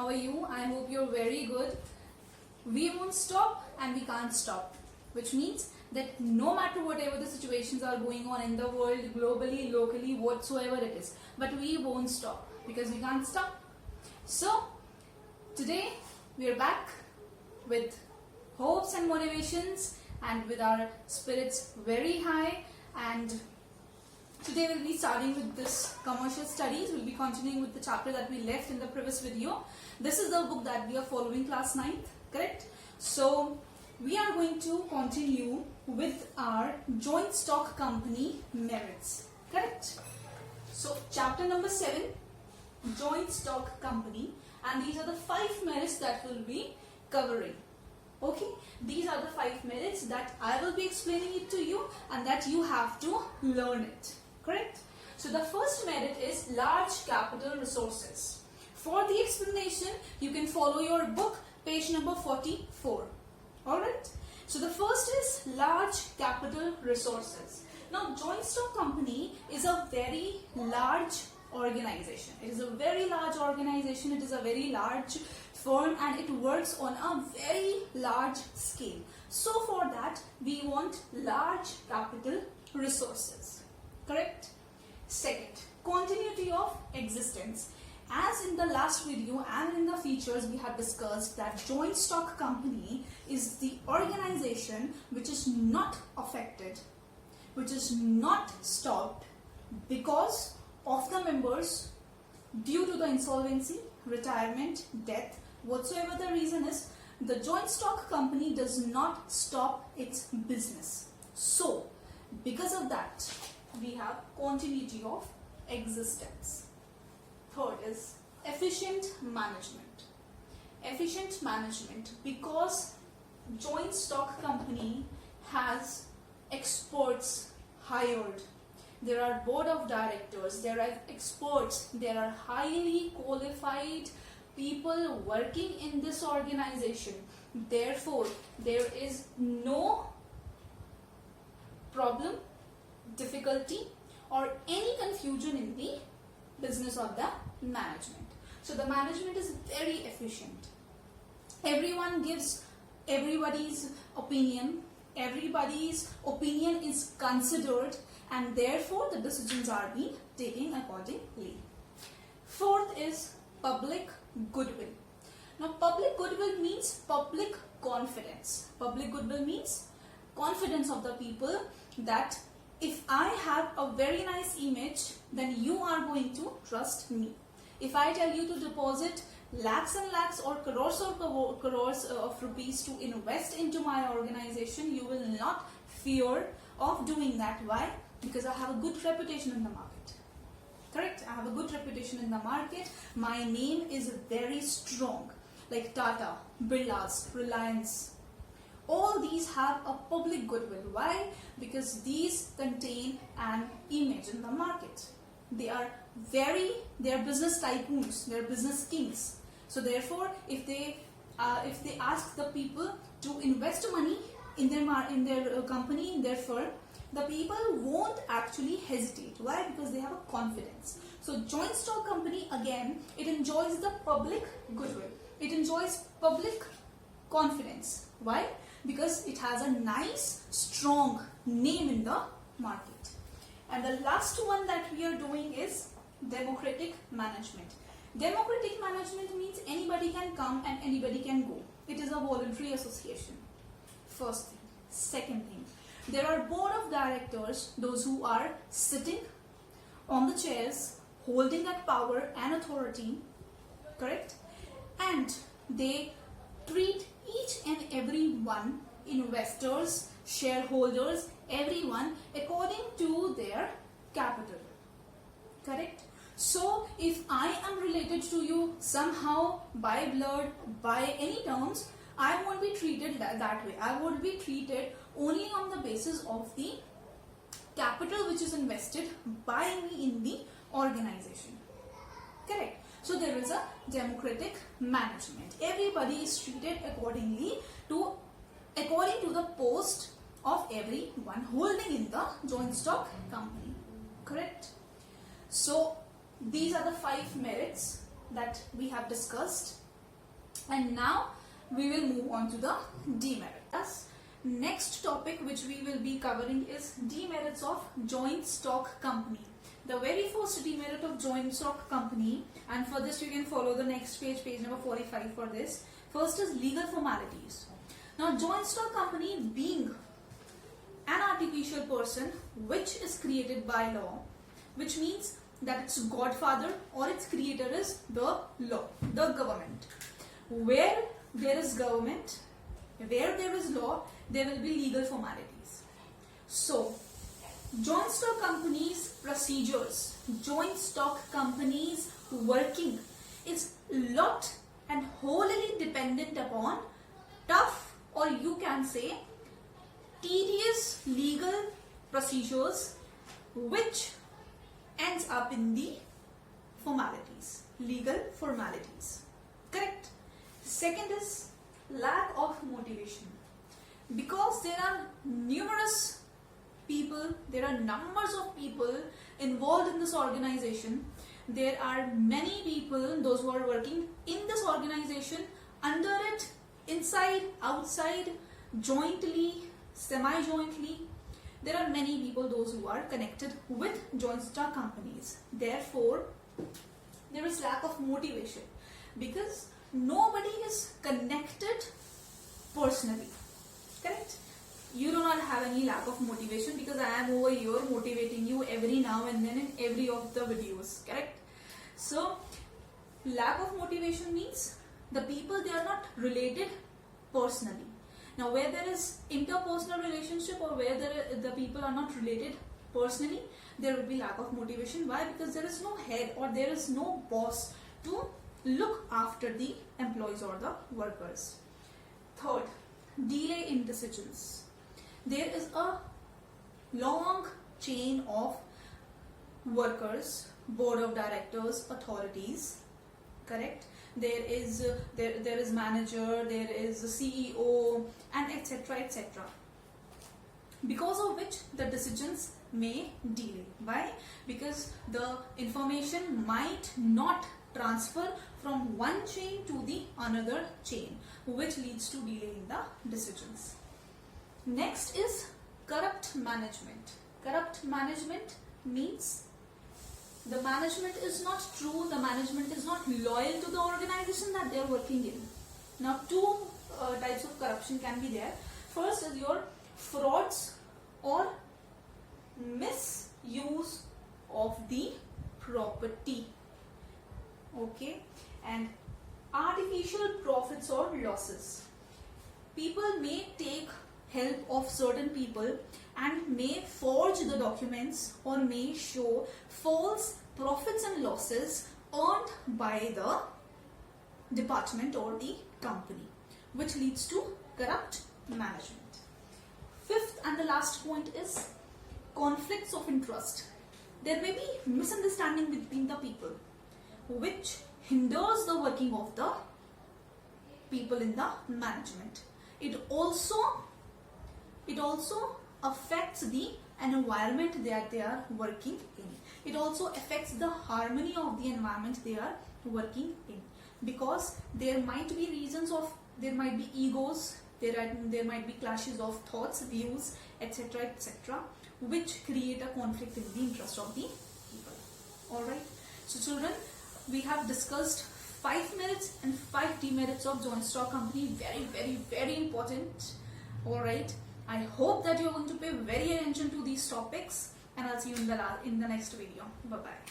How are you? I hope you're very good. We won't stop and we can't stop, which means that no matter whatever the situations are going on in the world, globally, locally, whatsoever it is, but we won't stop because we can't stop. So today we are back with hopes and motivations and with our spirits very high, and today we'll be starting with this commercial studies. We'll be continuing with the chapter that we left in the previous video. This is the book that we are following, class 9th, correct? So we are going to continue with our joint stock company merits, correct? So chapter number 7, joint stock company, and these are the 5 merits that we'll be covering. Okay, these are the 5 merits that I will be explaining it to you and that you have to learn it. Correct? So the first merit is large capital resources. For the explanation, you can follow your book, page number 44. Alright? So the first is large capital resources. Now, joint stock company is a very large organization. It is a very large organization. It is a very large firm and it works on a very large scale. So for that, we want large capital resources. Correct? Second, continuity of existence. As in the last video and in the features, we have discussed that joint stock company is the organization which is not affected, which is not stopped because of the members due to the insolvency, retirement, death, whatsoever the reason is. The joint stock company does not stop its business. So, because of that, we have continuity of existence. Third is efficient management. Efficient management because joint stock company has experts hired. There are board of directors, there are experts, there are highly qualified people working in this organization. Therefore, there is no problem, difficulty or any confusion in the business of the management. So the management is very efficient. Everyone gives everybody's opinion. Everybody's opinion is considered and therefore the decisions are being taken accordingly. Fourth is public goodwill. Now public goodwill means public confidence. Public goodwill means confidence of the people that if I have a very nice image, then you are going to trust me. If I tell you to deposit lakhs and lakhs or crores of rupees to invest into my organization, you will not fear of doing that. Why? Because I have a good reputation in the market. Correct? I have a good reputation in the market. My name is very strong. Like Tata, Birlas, Reliance. All these have a public goodwill. Why? Because these contain an image in the market. They are business tycoons, they are business kings. So therefore, if they ask the people to invest money in their company, in their firm, the people won't actually hesitate. Why? Because they have a confidence. So joint stock company, again, it enjoys the public goodwill. It enjoys public confidence. Why? Because it has a nice, strong name in the market. And the last one that we are doing is democratic management. Democratic management means anybody can come and anybody can go. It is a voluntary association. First thing. Second thing, there are board of directors, those who are sitting on the chairs, holding that power and authority, correct? And they treat each and every one, investors, shareholders, everyone according to their capital. Correct? So if I am related to you somehow by blood, by any terms, I won't be treated that way. I would be treated only on the basis of the capital which is invested by me in the organization. Correct? So there is a democratic management. Everybody is treated according to the post of everyone holding in the joint stock company. Correct? So these are the 5 merits that we have discussed. And now we will move on to the demerits. Next topic which we will be covering is demerits of joint stock company. The very first demerit of joint stock company, and for this you can follow the next page, page number 45 for this. First is legal formalities. Now joint stock company being an artificial person which is created by law, which means that its godfather or its creator is the law, the government. Where there is government, where there is law, there will be legal formalities. So joint stock companies procedures, joint stock companies working is lot and wholly dependent upon tough, or you can say tedious legal procedures which ends up in the formalities, legal formalities. Correct? Second is lack of motivation. Because there are numerous people, there are numbers of people involved in this organization. There are many people, those who are working in this organization, under it, inside, outside, jointly, semi-jointly. There are many people, those who are connected with joint stock companies. Therefore, there is lack of motivation because nobody is connected personally. Correct? You do not have any lack of motivation because I am over here motivating you every now and then in every of the videos. Correct? So, lack of motivation means the people, they are not related personally. Now, where there is interpersonal relationship or where the people are not related personally, there will be lack of motivation. Why? Because there is no head or there is no boss to look after the employees or the workers. Third, delay in decisions. There is a long chain of workers, board of directors, authorities. Correct? There is manager, there is CEO, and etc. etc. Because of which the decisions may delay. Why? Because the information might not transfer from one chain to the another chain, which leads to delay in the decisions. Next is corrupt management. Corrupt management means the management is not true, the management is not loyal to the organization that they are working in. Now, two types of corruption can be there. First is your frauds or misuse of the property. Okay, and artificial profits or losses. People may take help of certain people and may forge the documents or may show false profits and losses earned by the department or the company, which leads to corrupt management. Fifth and the last point is conflicts of interest. There may be misunderstanding between the people, which hinders the working of the people in the management. It also affects the environment that they are working in. It also affects the harmony of the environment they are working in, because there might be reasons of, there might be egos, there might be clashes of thoughts, views, etc., etc., which create a conflict in the interest of the people. Alright, so children, we have discussed 5 merits and 5 demerits of joint stock company. Very, very, very important. Alright, I hope that you are going to pay very attention to these topics, and I'll see you in the next video. Bye bye.